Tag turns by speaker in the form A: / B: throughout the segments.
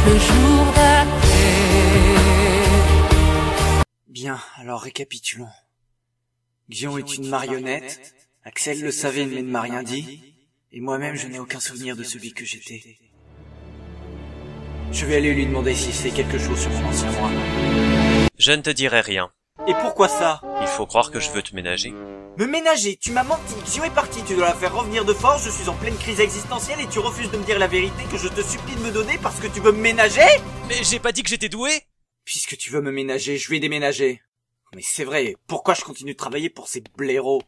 A: le jour d'après.
B: Bien, alors récapitulons. Xion est une marionnette, Axel le savait mais ne m'a rien dit, et moi-même je n'ai aucun souvenir de celui que j'étais. Je vais aller lui demander si c'est quelque chose sur son ancien moi.
C: Je ne te dirai rien.
B: Et pourquoi ça?
C: Il faut croire que je veux te ménager.
B: Me ménager? Tu m'as menti, Xion est parti, tu dois la faire revenir de force, je suis en pleine crise existentielle et tu refuses de me dire la vérité que je te supplie de me donner parce que tu veux me ménager?
C: Mais j'ai pas dit que j'étais doué!
B: Puisque tu veux me ménager, je vais déménager. Mais c'est vrai, pourquoi je continue de travailler pour ces blaireaux?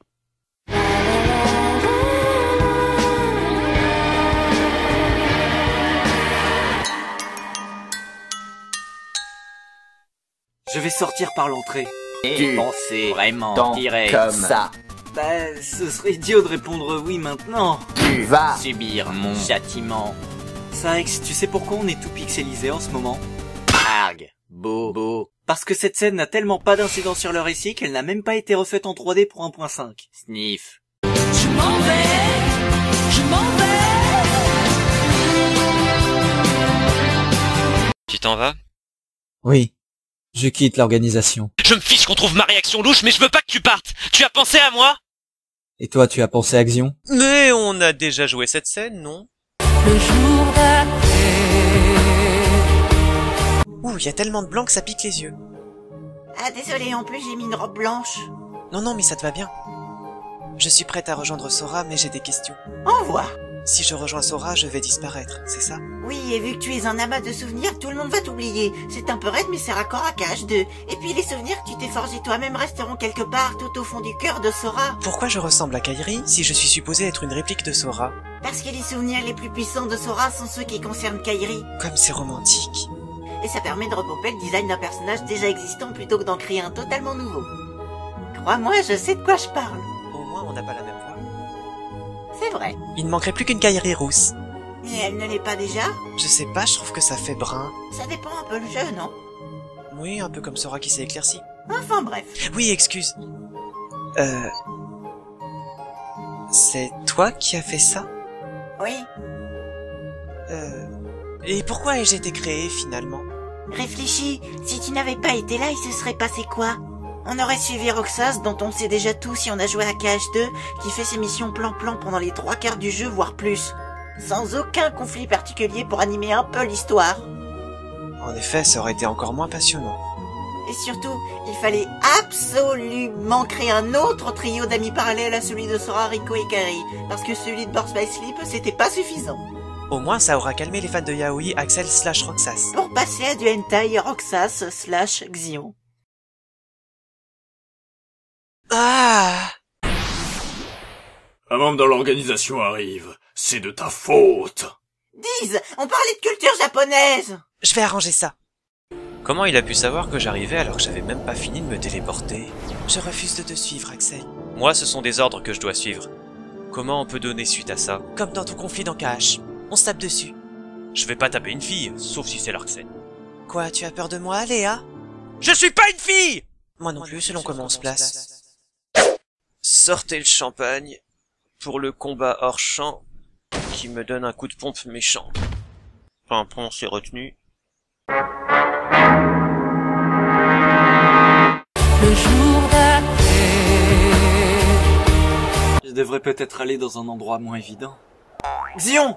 B: Je vais sortir par l'entrée.
D: Tu pensais vraiment tirer
E: comme
D: ça?
B: Bah, ce serait idiot de répondre oui maintenant.
D: Tu vas subir mon châtiment.
B: Saex, tu sais pourquoi on est tout pixelisé en ce moment?
D: Arg, bobo,
B: Parce que cette scène n'a tellement pas d'incidence sur le récit qu'elle n'a même pas été refaite en 3D pour 1.5.
D: sniff.
A: Je m'en vais.
C: Tu t'en vas?
F: Oui. Je quitte l'organisation.
C: Je me fiche qu'on trouve ma réaction louche, mais je veux pas que tu partes! Tu as pensé à moi?
F: Et toi, tu as pensé à Xion?
C: Mais on a déjà joué cette scène, non?
A: Le jour d'après.
G: Ouh, y a tellement de blanc que ça pique les yeux.
H: Ah désolé, en plus j'ai mis une robe blanche.
G: Non, non, mais ça te va bien. Je suis prête à rejoindre Sora, mais j'ai des questions.
H: Envoie.
G: Si je rejoins Sora, je vais disparaître, c'est ça?
H: Oui, et vu que tu es un amas de souvenirs, tout le monde va t'oublier. C'est un peu raide, mais c'est raccord à KH2. Et puis les souvenirs que tu t'es forgés toi-même resteront quelque part tout au fond du cœur de Sora.
G: Pourquoi je ressemble à Kairi si je suis supposé être une réplique de Sora?
H: Parce que les souvenirs les plus puissants de Sora sont ceux qui concernent Kairi.
G: Comme c'est romantique.
H: Et ça permet de repomper le design d'un personnage déjà existant plutôt que d'en créer un totalement nouveau. Crois-moi, je sais de quoi je parle.
G: Au moins, on n'a pas la même voix.
H: C'est vrai.
G: Il ne manquerait plus qu'une Kairi rousse.
H: Mais elle ne l'est pas déjà?
G: Je sais pas, je trouve que ça fait brun.
H: Ça dépend un peu le jeu, non?
G: Oui, un peu comme Sora qui s'est éclairci.
H: Enfin bref.
G: Oui, excuse. C'est toi qui as fait ça?
H: Oui.
G: Et pourquoi ai-je été créé finalement?
H: Réfléchis, si tu n'avais pas été là, il se serait passé quoi? On aurait suivi Roxas, dont on sait déjà tout si on a joué à KH2, qui fait ses missions plan-plan pendant les 3/4 du jeu, voire plus. Sans aucun conflit particulier pour animer un peu l'histoire.
G: En effet, ça aurait été encore moins passionnant.
H: Et surtout, il fallait absolument créer un autre trio d'amis parallèles à celui de Sora, Rico et Kairi, parce que celui de Birth by Sleep, c'était pas suffisant.
G: Au moins, ça aura calmé les fans de Yaoi, Axel / Roxas.
H: Pour passer à du hentai Roxas / Xion.
G: Ah!
I: Un membre dans l'organisation arrive. C'est de ta faute.
H: Diz, on parlait de culture japonaise.
G: Je vais arranger ça.
C: Comment il a pu savoir que j'arrivais alors que j'avais même pas fini de me téléporter?
G: Je refuse de te suivre, Axel.
C: Moi, ce sont des ordres que je dois suivre. Comment on peut donner suite à ça?
G: Comme dans ton conflit dans KH. On se tape dessus.
C: Je vais pas taper une fille, sauf si c'est Larksen.
G: Quoi, tu as peur de moi, Léa?
C: Je suis pas une fille!
G: Moi non plus, selon comment on se place. Sortez le champagne pour le combat hors champ qui me donne un coup de pompe méchant. Pimpon s'est retenu.
A: Le jour d'après.
B: Je devrais peut-être aller dans un endroit moins évident. Xion!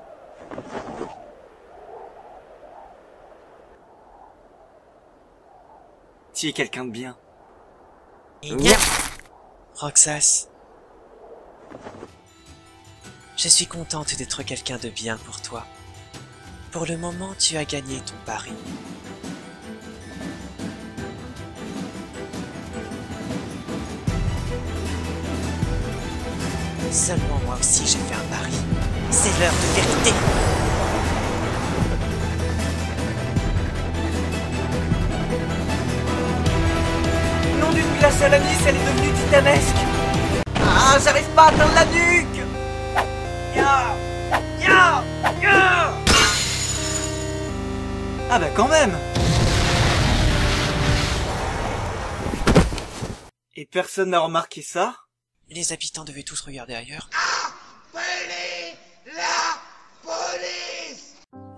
B: Tu es quelqu'un de bien.
G: Roxas. Je suis contente d'être quelqu'un de bien pour toi. Pour le moment, tu as gagné ton pari. Seulement moi aussi j'ai fait un pari. C'est l'heure de vérité.
B: Non d'une glace à l'anis, elle est devenue titanesque. Ah, j'arrive pas à atteindre la nuque. Ya, ya, ya. Ah bah quand même. Et personne n'a remarqué ça?
G: Les habitants devaient tous regarder ailleurs.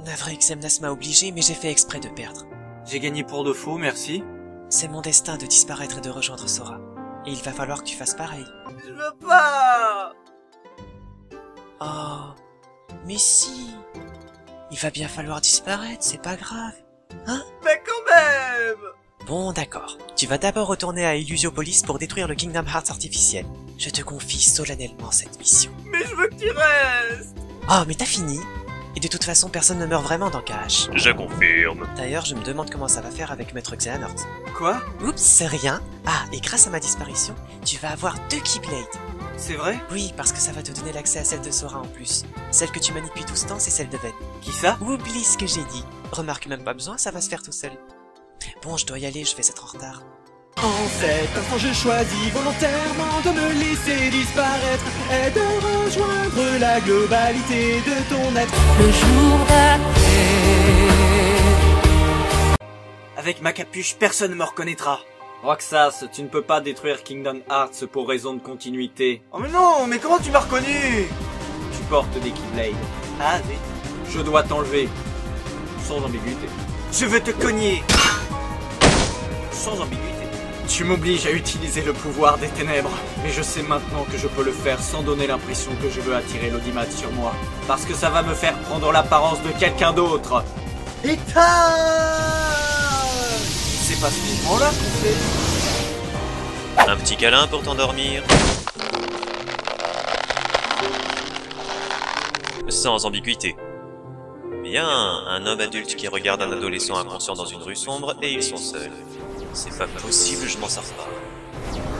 G: Navré, Xemnas m'a obligé, mais j'ai fait exprès de perdre.
B: J'ai gagné pour de faux, merci.
G: C'est mon destin de disparaître et de rejoindre Sora. Et il va falloir que tu fasses pareil.
B: Je veux pas.
G: Oh, mais si. Il va bien falloir disparaître, c'est pas grave. Hein?
B: Mais quand même.
G: Bon, d'accord. Tu vas d'abord retourner à Illusiopolis pour détruire le Kingdom Hearts artificiel. Je te confie solennellement cette mission.
B: Mais je veux que tu restes.
G: Oh, mais t'as fini. Et de toute façon, personne ne meurt vraiment dans KH.
C: Je confirme.
G: D'ailleurs, je me demande comment ça va faire avec Maître Xehanort.
B: Quoi?
G: Oups, c'est rien. Ah, et grâce à ma disparition, tu vas avoir 2 Keyblades.
B: C'est vrai?
G: Oui, parce que ça va te donner l'accès à celle de Sora en plus. Celle que tu manies depuis tout ce temps, c'est celle de Ven.
B: Qui ça?
G: Oublie ce que j'ai dit. Remarque, même pas besoin, ça va se faire tout seul. Bon, je dois y aller, je vais être en retard.
E: En cet instant je choisis volontairement de me laisser disparaître et de rejoindre la globalité de ton être.
A: Le jour d'après.
B: Avec ma capuche, personne ne me reconnaîtra. Roxas, tu ne peux pas détruire Kingdom Hearts pour raison de continuité. Oh mais non, mais comment tu m'as reconnu? Tu portes des Keyblades. Ah oui. Je dois t'enlever. Sans ambiguïté. Je veux te cogner. Sans ambiguïté. Tu m'obliges à utiliser le pouvoir des ténèbres. Mais je sais maintenant que je peux le faire sans donner l'impression que je veux attirer l'audimat sur moi. Parce que ça va me faire prendre l'apparence de quelqu'un d'autre. Et c'est pas ce mouvement-là qu'on fait.
C: Un petit câlin pour t'endormir. Sans ambiguïté. Bien, un homme adulte qui regarde un adolescent inconscient dans une rue sombre et ils sont seuls. C'est pas possible, je m'en sors pas.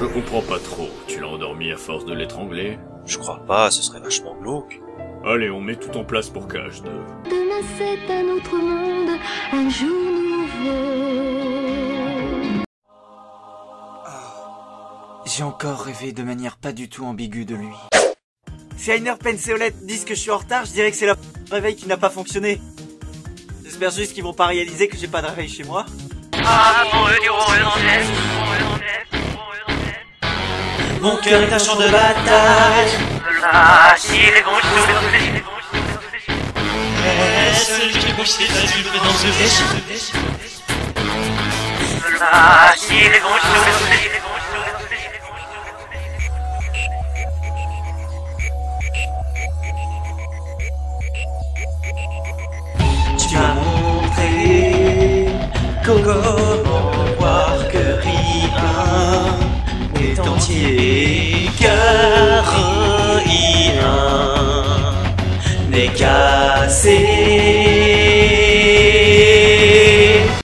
I: Je comprends pas trop. Tu l'as endormi à force de l'étrangler?
C: Je crois pas, ce serait vachement glauque.
I: Allez, on met tout en place pour KH2.
J: Demain c'est un autre monde, un jour nouveau.
B: J'ai encore rêvé de manière pas du tout ambiguë de lui. Si Heiner Penseolette disent que je suis en retard, je dirais que c'est le réveil qui n'a pas fonctionné. J'espère juste qu'ils vont pas réaliser que j'ai pas de réveil chez moi.
G: Mon cœur est un champ de bataille. Celui qui bouge ses adultes dans ce péché. Tu m'as montré comment voir que rien n'est entier, car rien n'est cassé.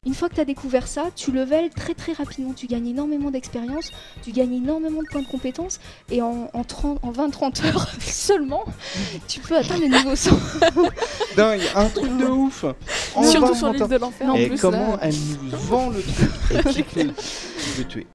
J: Une fois que tu as découvert ça, tu level très très rapidement, tu gagnes énormément d'expérience, tu gagnes énormément de points de compétences et en 20-30 heures seulement, tu peux atteindre le niveau 100.
K: Dingue, un truc de ouf.
J: Surtout sur l'île de l'enfer en
K: et
J: plus.
K: comment
J: là.
K: elle nous vend le truc et qui peut tuer.